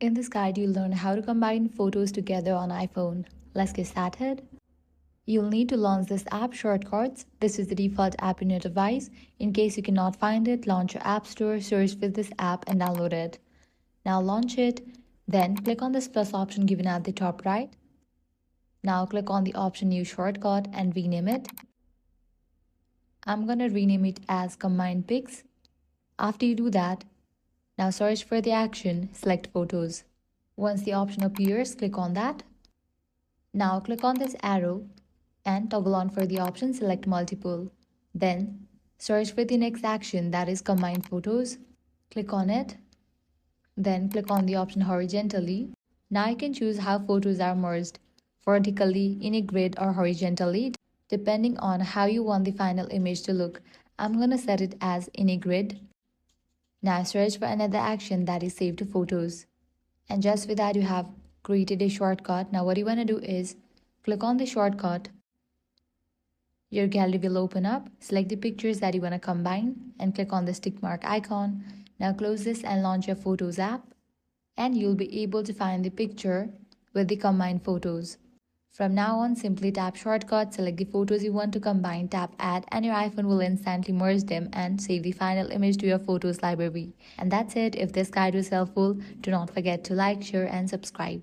In this guide, you'll learn how to combine photos together on iPhone. Let's get started. You'll need to launch this app, Shortcuts. This is the default app in your device. In case you cannot find it, launch your app store, search for this app and download it. Now launch it, then click on this plus option given at the top right. Now click on the option Use Shortcut and rename it. I'm gonna rename it as Combine Pics. After you do that, now search for the action, select Photos. Once the option appears, click on that. Now click on this arrow and toggle on for the option Select Multiple. Then search for the next action, that is Combine Photos. Click on it. Then click on the option Horizontally. Now you can choose how photos are merged, vertically, in a grid, or horizontally, depending on how you want the final image to look. I'm gonna set it as in a grid. Now search for another action, that is Save to Photos. And just with that, you have created a shortcut. Now what you want to do is click on the shortcut. Your gallery will open up. Select the pictures that you want to combine and click on the tick mark icon. Now close this and launch your Photos app. And you'll be able to find the picture with the combined photos. From now on, simply tap Shortcut, select the photos you want to combine, tap Add, and your iPhone will instantly merge them and save the final image to your Photos library. And that's it. If this guide was helpful, do not forget to like, share, and subscribe.